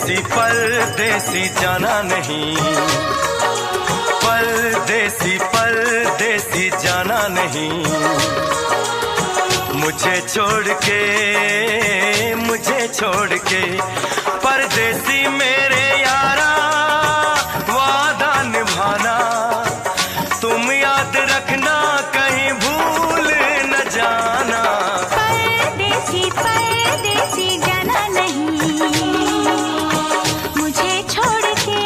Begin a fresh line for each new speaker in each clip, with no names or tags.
परदेसी जाना नहीं, परदेसी परदेसी जाना नहीं, मुझे छोड़ के परदेसी मेरे यारा वादा निभाना, तुम याद रखना कहीं भूल न जाना।
परदेसी परदेसी जाना नहीं, मुझे छोड़ के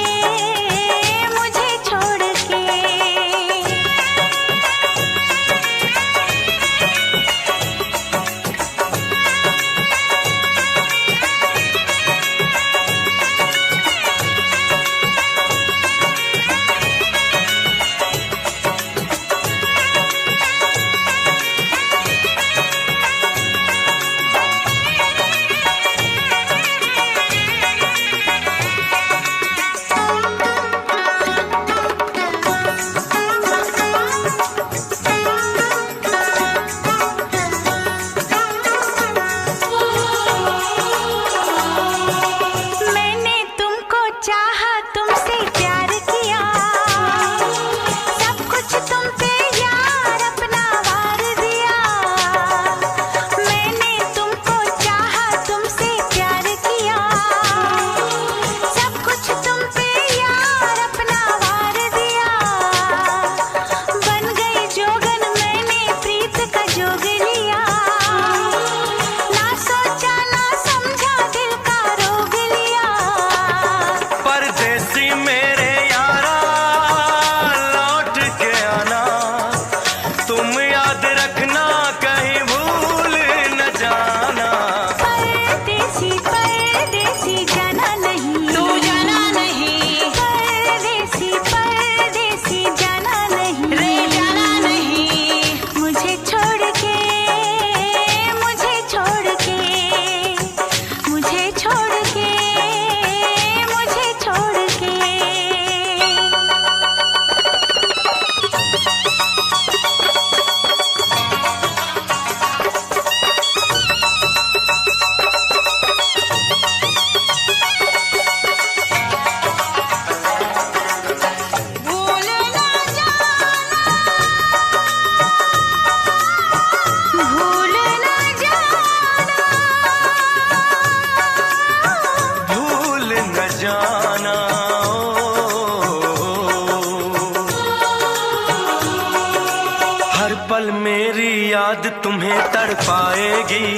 पल मेरी याद तुम्हें तड़पाएगी,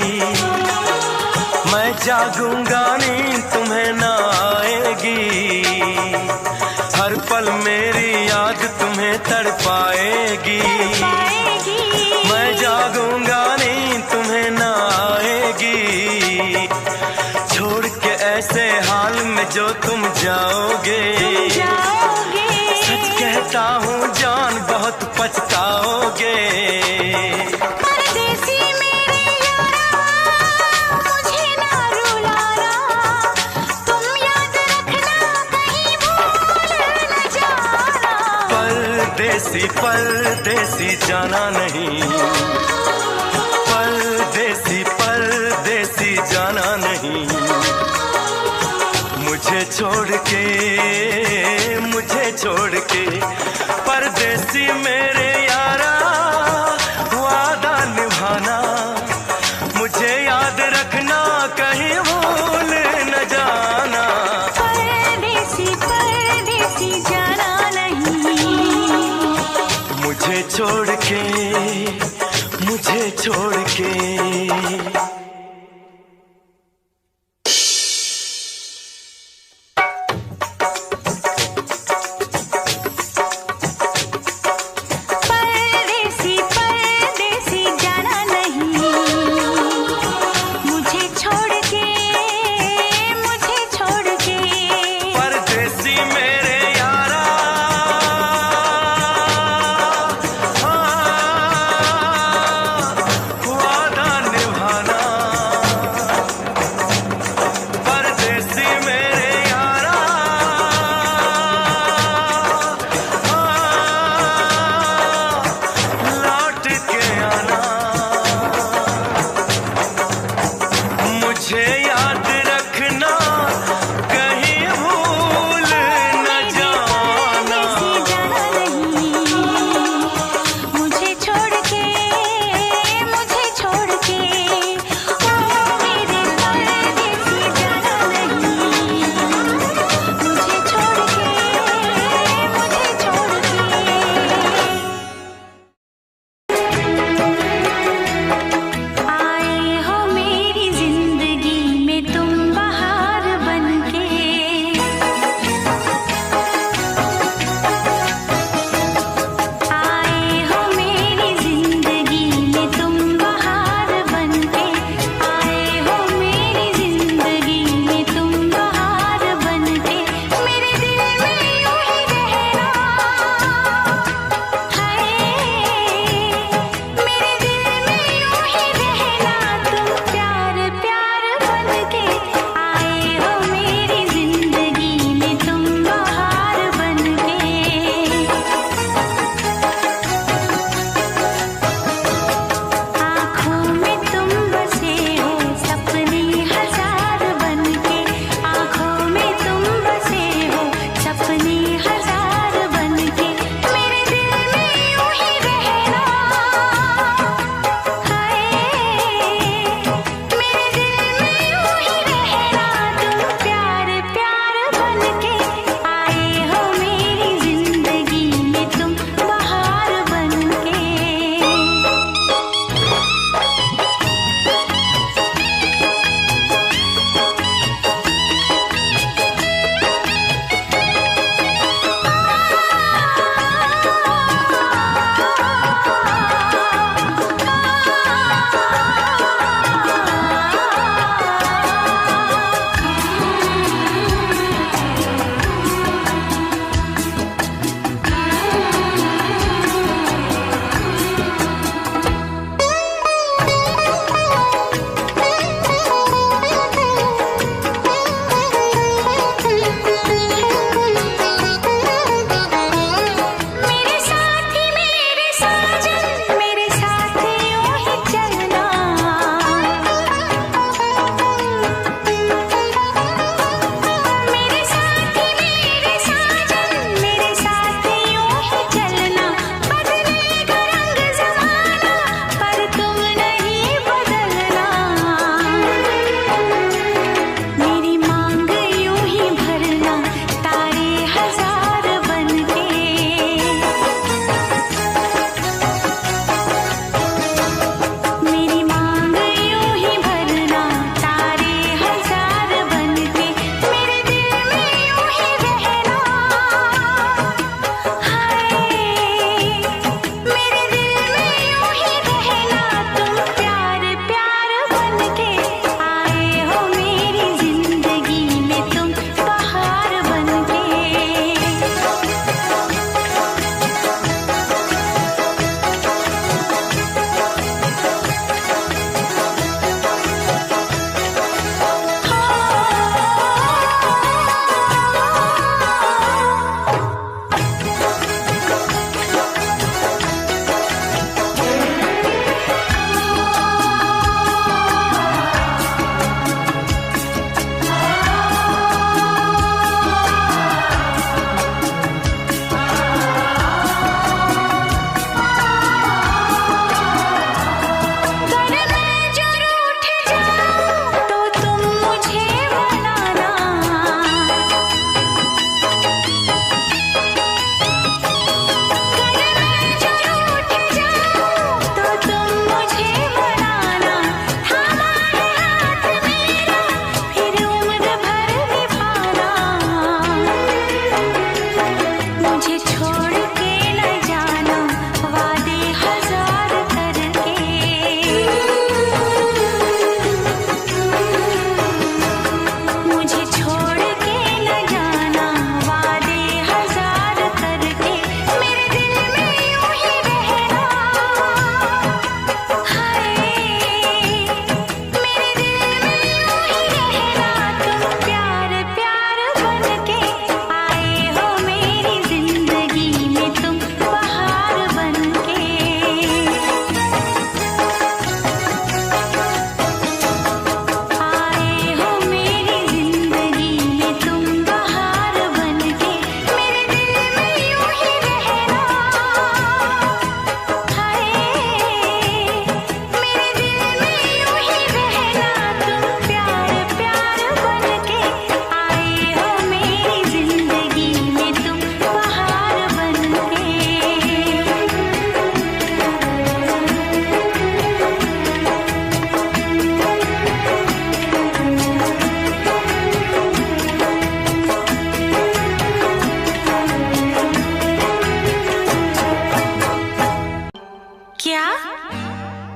मैं जागूंगा नींद तुम्हें न आएगी। हर पल मेरी याद तुम्हें तड़पाएगी, मैं जागूंगा नींद तुम्हें न आएगी। छोड़ के ऐसे हाल में जो तुम जाओगे, सच कहता हूँ जान बहुत पछताओगे।
परदेसी मेरे यारा मुझे ना रुलाना, तुम याद रखना कहीं भूल न जाना।
परदेसी परदेसी जाना नहीं, परदेसी परदेसी जाना नहीं, मुझे छोड़ के परदेसी मेरे यारा वादा निभाना, मुझे याद रखना कहीं भूल न जाना।
परदेसी परदेसी जाना नहीं,
मुझे छोड़ के वादा निभाना।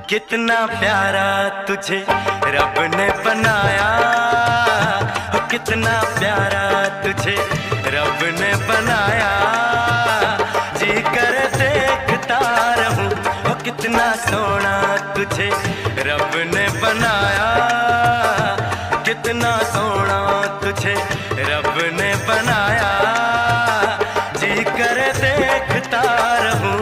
कितना प्यारा तुझे रब ने बनाया, हो कितना प्यारा तुझे रब ने बनाया। जी कर देखता रहूं, हो कितना सोना तुझे रब ने बनाया। कितना सोना तुझे रब ने बनाया। जी कर देखता रहूं।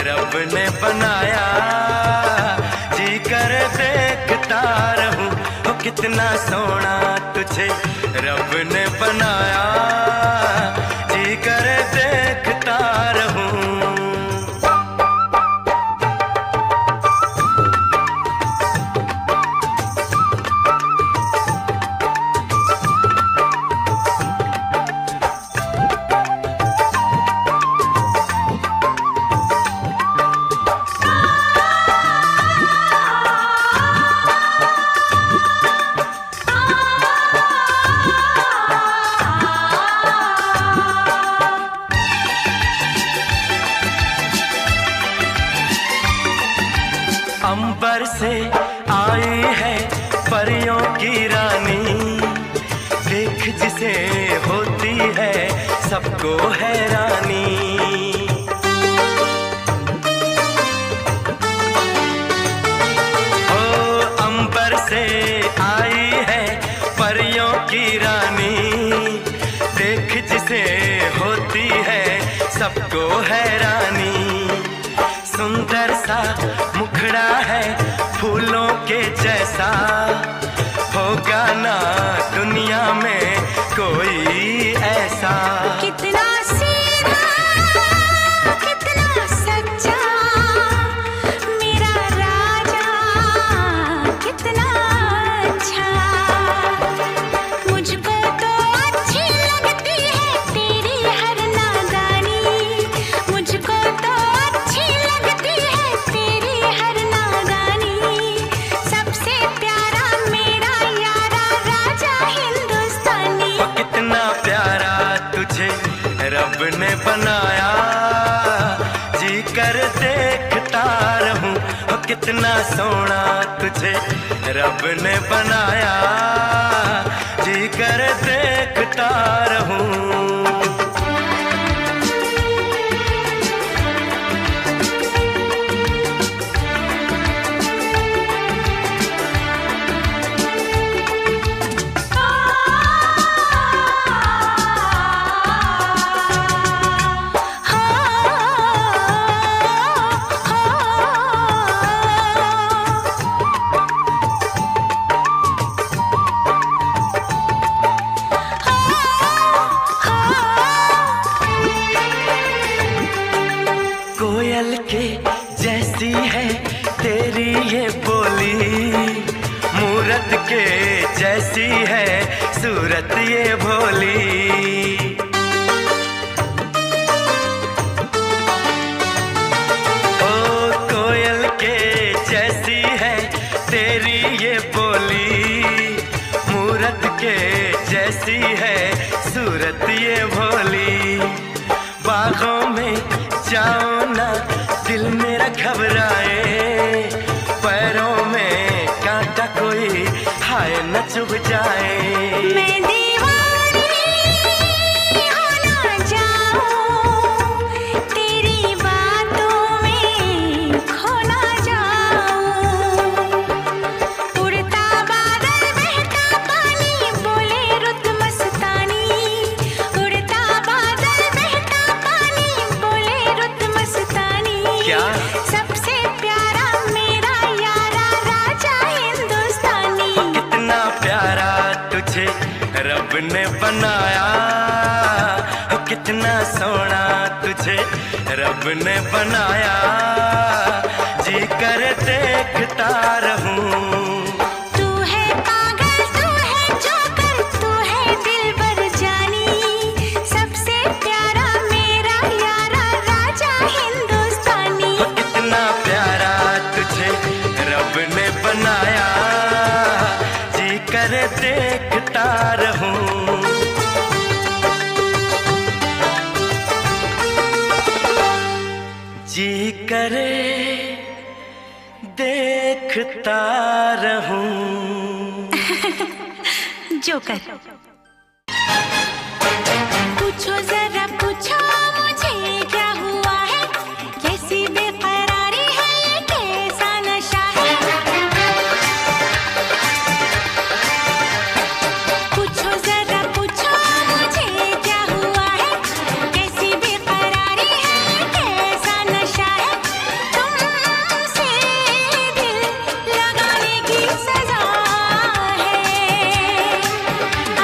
रब ने बनाया, जी कर देखता रहूं, हो कितना सोना तुझे रब ने बनाया। जी कर देखता रहूं। अंबर से आई है परियों की रानी, देख जिसे होती है सबको हैरानी। ओ अंबर से आई है परियों की रानी, देख जिसे होती है सबको हैरानी। सुंदर सा मुखड़ा है फूलों के जैसा, होगा ना दुनिया में कोई ऐसा।
कितना सीधा कितना सच्चा मेरा राजा, कितना अच्छा। मुझको तो अच्छी लगती है तेरी हर नादानी, मुझको तो अच्छी लगती है तेरी हर नादानी। सबसे प्यारा मेरा यारा राजा हिंदुस्तानी।
वो कितना प्यारा तुझे रब ने बनाया, जी कर देखता रहूं, वो कितना सोना तुझे रब ने बनाया। जी कर देखता रहूं। कोयल के जैसी है तेरी ये बोली, मूरत के जैसी है सूरत ये भोली। ओ कोयल के जैसी है तेरी ये बोली, मूरत के जैसी है सूरत ये भोली। बागों में जाओ ना दिल मेरा घबराए, पैरों में कांटा कोई हाय न चुभ जाए।
मैं दीवानी हो ना जाऊं, तेरी बातों में खो ना जाऊं। उड़ता बादल बहता पानी बोले रुत मस्तानी, उड़ता बादल बहता पानी बोले रुत मस्तानी।
क्या?
सबसे प्यारा मेरा यारा राजा हिंदुस्तानी।
वो कितना प्यारा तुझे रब ने बनाया, वो कितना सोना तुझे रब ने बनाया। जी कर देखता रहूं।
तू है पागल तू है जोकर तू है दिलबर जानी, सबसे प्यारा मेरा यारा राजा हिंदुस्तानी।
देखता रहूं।
जोकर। पूछो जरा पूछो मुझे क्या हुआ है, कैसी बेकरारी है, ये कैसा नशा है। पूछो जरा पूछो मुझे क्या हुआ है, कैसी बेकरारी है, ये कैसा नशा है। तुमसे दिल लगाने की सजा है,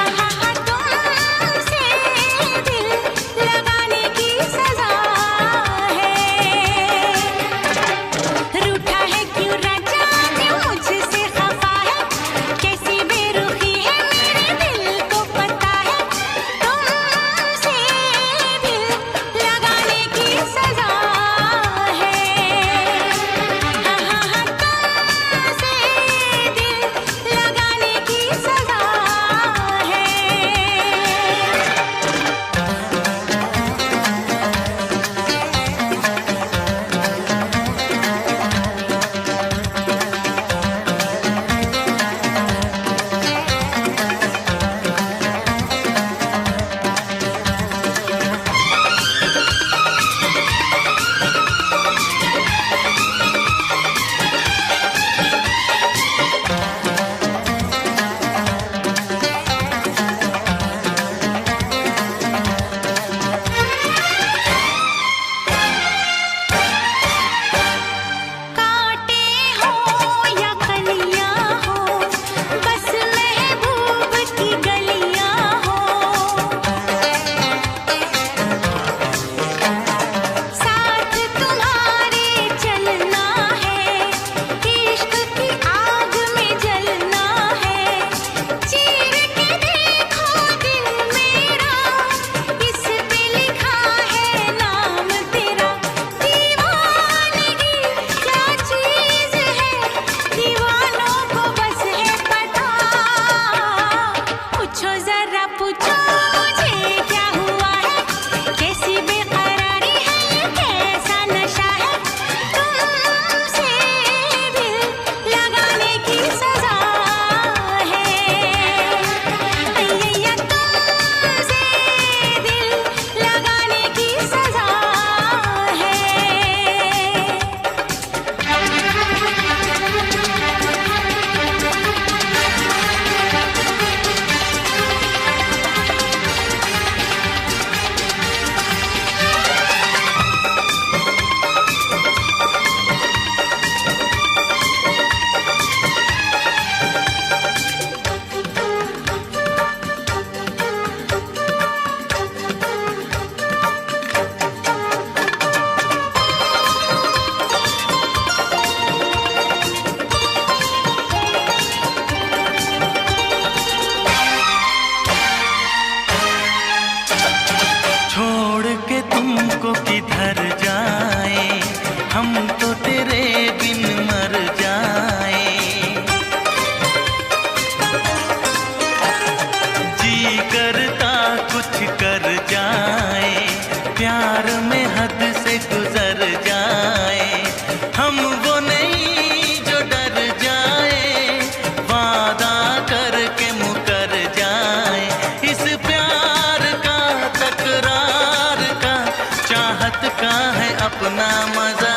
आहा तुमसे दिल लगाने की सजा है। रूठा है क्यों राजा, क्यों मुझसे खफा है, कैसी बेरुखी है मेरे दिल को पता है। तुमसे दिल लगाने की सजा है, आहा तुमसे दिल लगाने की सजा है। कांटे हो या कलियां हो, बस महबूब की गलियां हो। साथ तुम्हारे चलना है, इश्क की आग में जलना है। चीर के देखो दिल मेरा, इस पे लिखा है नाम तेरा। दीवानगी क्या चीज है, दीवानों को बस है पता। पूछो जरा पूछो मुझे क्या हुआ है, कैसी बेकरारी है, ये कैसा नशा है। तुमसे दिल लगाने की सजा है, अय्या तुमसे दिल लगाने की सजा है।
छोड़ के तुमको किधर जाए, हम तो तेरे बिन मर जाए। जी करता कुछ कर जाए, प्यार में हद से गुजर जाए। हम वो नहीं जो डर जाए, वादा करके मुकर जाए। इस प्यार का तकरार का, चाहत का है अपना मजा।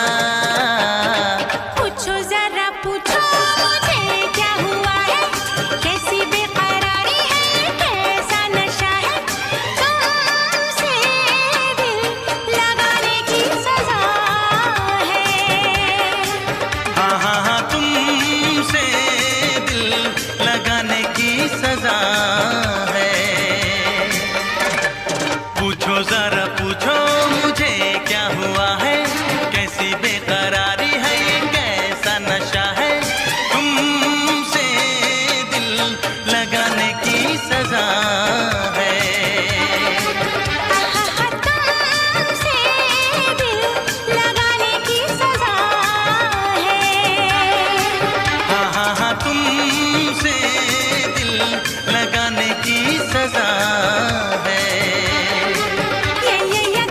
पूछो जरा पूछो मुझे क्या हुआ है, कैसी बेकरारी है, कैसा नशा है। तुमसे दिल लगाने की सजा है,
हाँ तुमसे दिल लगाने की सजा है। पूछो जरा पूछो मुझे क्या हुआ है, कैसी बेकरारी है, ये कैसा नशा है। तुमसे दिल लगाने की सजा है,
आहा तुमसे दिल लगाने की सजा है।
हाँ तुमसे दिल लगाने की सजा है।
ये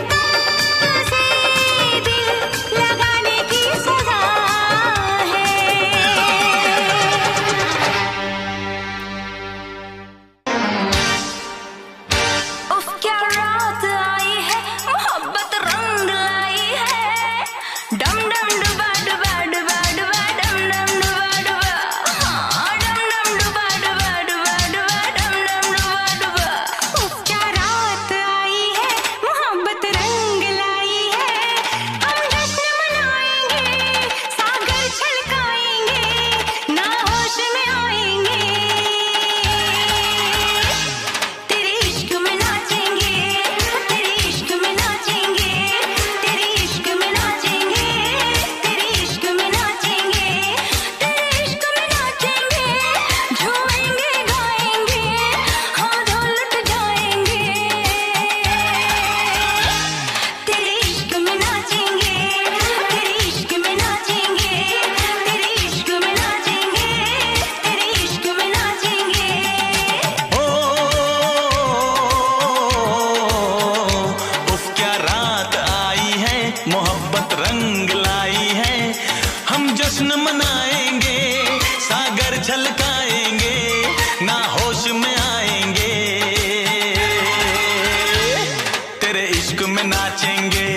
तेरे इश्क में नाचेंगे,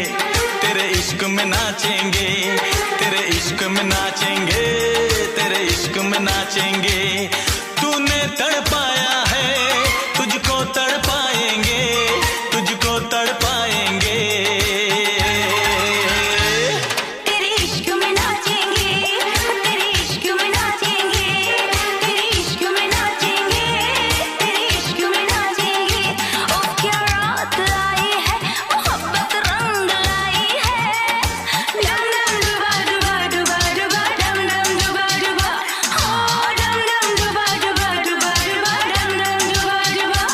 तेरे इश्क में नाचेंगे, तेरे इश्क में नाचेंगे, तेरे इश्क में नाचेंगे। तूने तड़पाया है, तुझको तड़पाएंगे, तुझको तड़पाएंगे।
तेरे इश्क में नाचेंगे, तेरे इश्क में नाचेंगे, तेरे इश्क में नाचेंगे, तेरे इश्क में नाचेंगे। ओ क्या रात आई है, मोहब्बत रंग लाई है। डम डम डुबा डुबा डुबा डुबा, डम डम डुबा डुबा, हो डम डम डुबा डुबा डुबा डुबा, डम डम डुबा डुबा।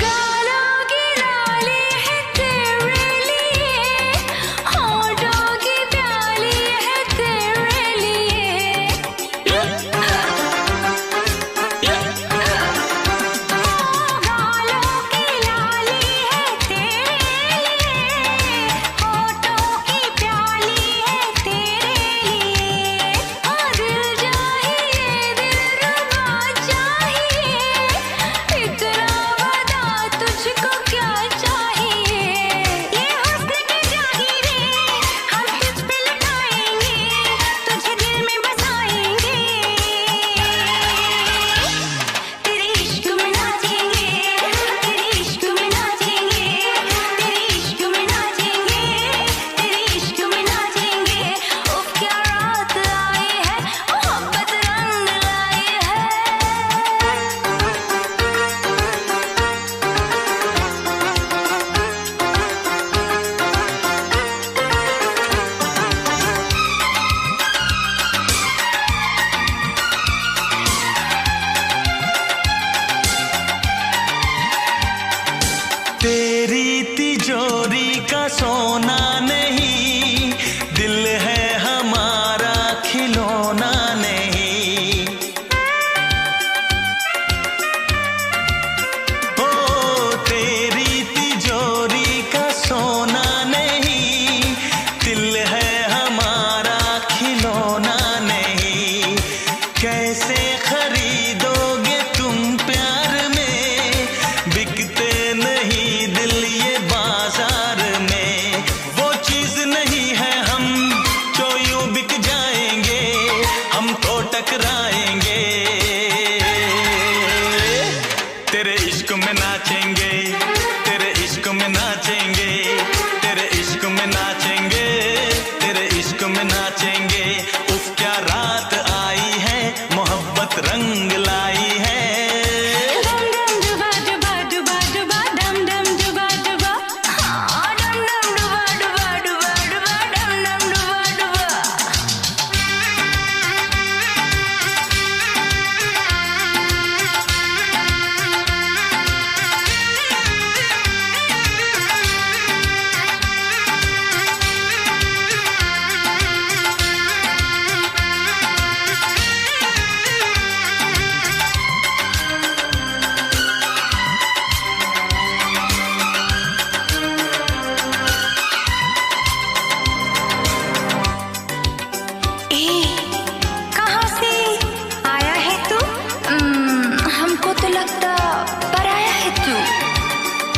गालों की लाली है तेरे लिए, होठों की प्याली है तेरे लिए। गालों की लाली है तेरे लिए, होठों की प्याली है तेरे लिए। दिल चाहिए, दिलरुबा चाहिए, इकरा बता तुझको क्या चाहिए। ये हुस्न की जागीरें हम तुझ पे लुटाएंगे, तुझे दिल में बसाएंगे। तेरे इश्क में नाचेंगे, तेरे इश्क में नाचेंगे, तेरे इश्क में नाचेंगे, तेरे इश्क में नाचेंगे। उफ क्या रात आई है, मोहब्बत रंग लाई है।
तेरी तिजोरी का सोना नहीं, दिल है हमारा खिलौना नहीं। ओ तेरी तिजोरी का सोना नहीं, दिल है हमारा खिलौना नहीं। कैसे खरीदोगे तुम प्यार में, बिकते नहीं दिल ये बाजार में। वो चीज नहीं है हम जो यूं बिक जाएंगे, हम तो टकराएंगे। तेरे इश्क में नाचेंगे, तेरे इश्क में नाचेंगे, तेरे इश्क में नाचेंगे, तेरे इश्क में नाचेंगे। उफ क्या रात आई है, मोहब्बत रंग लाई है।
डम डम डुबा डुबा डुबा डुबा, डम डम डुबा डुबा, हाँ डम डम डुबा डुबा डुबा डुबा, डम डम डुबा डुबा। ए, कहाँ से आया है तू? हमको तो लगता पराया है तू।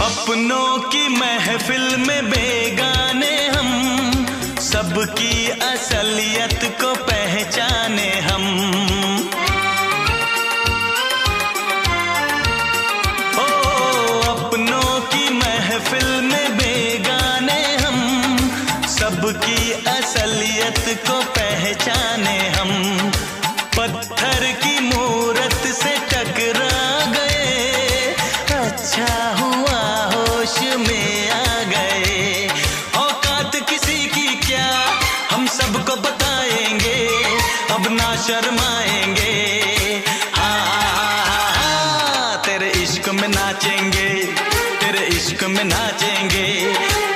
अपनों की महफिल में बेगाने हम, सबकी असलियत को पहचाने हम। ओ अपनों की महफिल में बेगाने हम, सबकी असलियत को पहचाने हम। पत्थर की मूरत से टकरा गए, अच्छा हुआ होश में आ गए। औकात किसी की क्या, हम सबको बताएंगे, अब ना शर्माएंगे। हाँ तेरे इश्क में नाचेंगे, तेरे इश्क में नाचेंगे,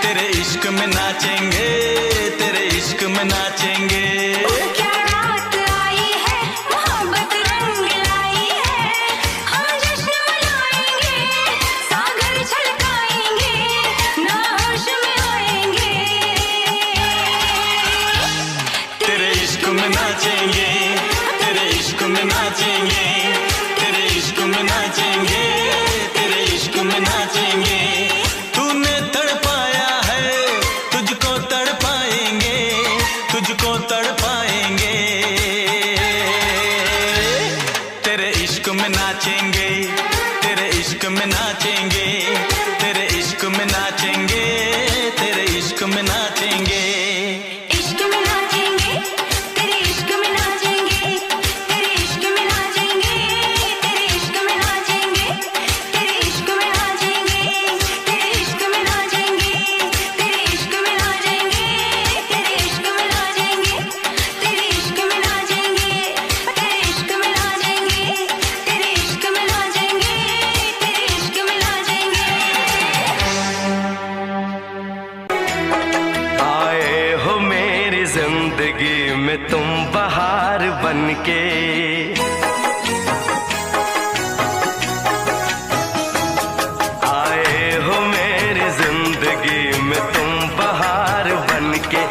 तेरे इश्क में नाचेंगे, तेरे इश्क में नाचेंगे।
क्या रात आई है, मोहब्बत रंग लाई है। हम जश्न मनाएंगे, सागर छलकाएंगे, ना होश में आएंगे।
तेरे इश्क में नाचेंगे, तेरे इश्क में नाचेंगे, तेरे इश्क में नाचेंगे, तेरे इश्क में नाचेंगे। तूने तड़पाया है, तुझको तड़पाएंगे, तुझको तड़पाएंगे। तेरे इश्क में नाचेंगे, तेरे इश्क में नाचेंगे, तेरे इश्क में नाचेंगे, तेरे इश्क में नाचेंगे।
इश्क में नाचेंगे, तेरे इश्क में नाचेंगे, तेरे इश्क में नाचेंगे, तेरे इश्क में नाचेंगे, तेरे इश्क में नाचेंगे, तेरे इश्क में नाचेंगे, तेरे इश्क में नाचेंगे, तेरे इश्क में नाचेंगे, तेरे इश्क में नाचेंगे, तेरे इश्क में नाचेंगे, तेरे इश्क में नाचेंगे, तेरे इश्क में नाचेंगे।
आए हो मेरी जिंदगी में तुम बहार बनके, आए हो मेरी जिंदगी में तुम बहार बनके,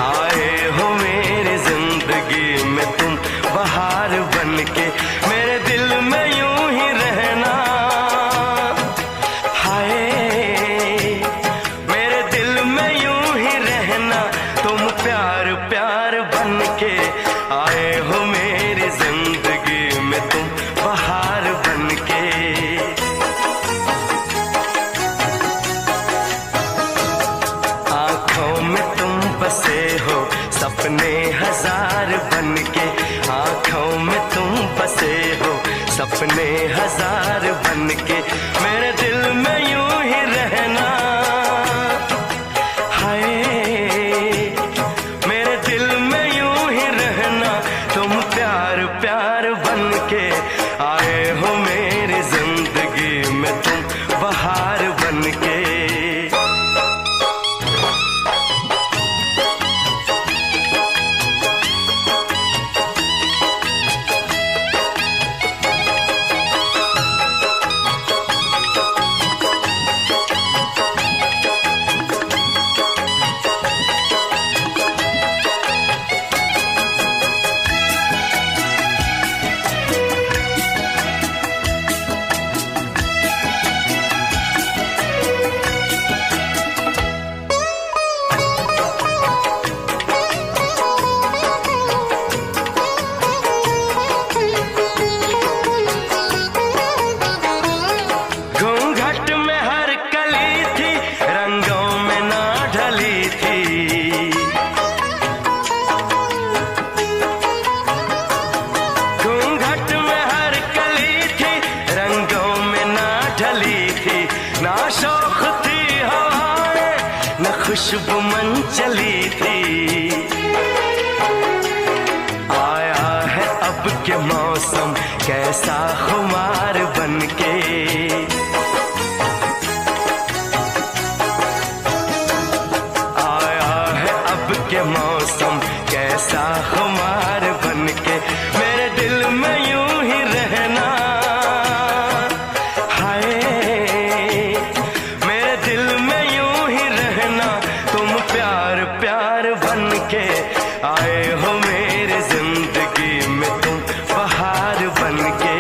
आए हो मेरी जिंदगी में तुम बहार बनके। मेरे दिल में यूं ही रहना, हाय मेरे दिल में यूं ही रहना, तुम प्यार प्यार बनके। आए हो मेरी जिंदगी में तुम बहार बनके। आंखों में तुम बसे हो सपने हजार बनके, आंखों में तुम बसे हो सपने हजार बनके। मेरे दिल में यूं ही रहना, हाय मेरे दिल में यूं ही रहना, तुम प्यार प्यार बनके। आए हो मेरी जिंदगी में तुम बहार बनके। घूंघट में हर कली थी, रंगों में ना ढली थी। घूंघट में हर कली थी, रंगों में ना ढली थी। ना शौक थी हवाएं, न खुशबू मन चली थी। आया है अब के मौसम कैसा खुमार बनके, आया है अब के मौसम कैसा खुमार बनके। मेरे दिल में यूं ही रहना, हाय मेरे दिल में यूं ही रहना, तुम प्यार प्यार बनके। आए हो मेरी जिंदगी में तुम बहार बनके।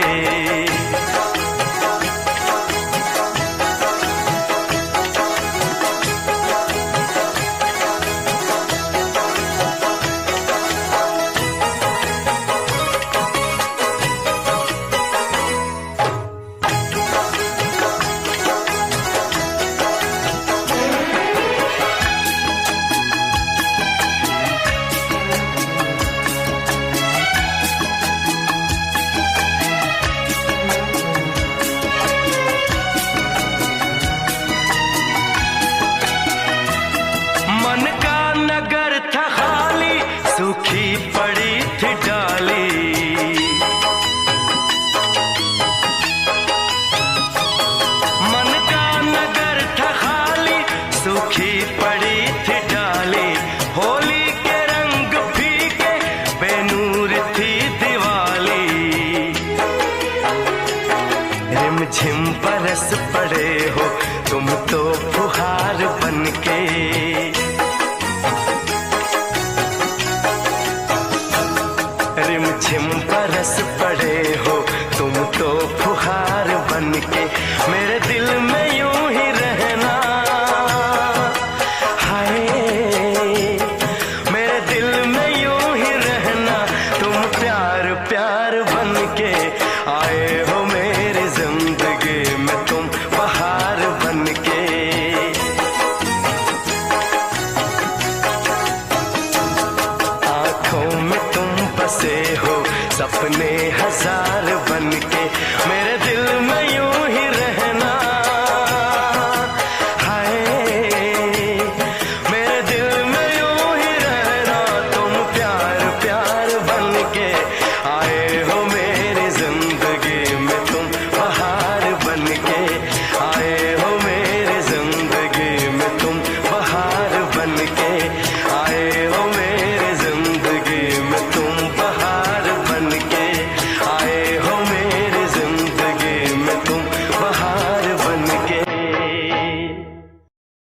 बरस पड़े हो तुम तो फुहार बन के, मेरे दिल में यूं ही रहना। हाय मेरे दिल में यूं ही रहना, तुम प्यार प्यार बन के आए हो मेरी जिंदगी में, तुम बहार बन के। आँखों में तुम बसे हो सपने हजार बन के, मेरे दिल में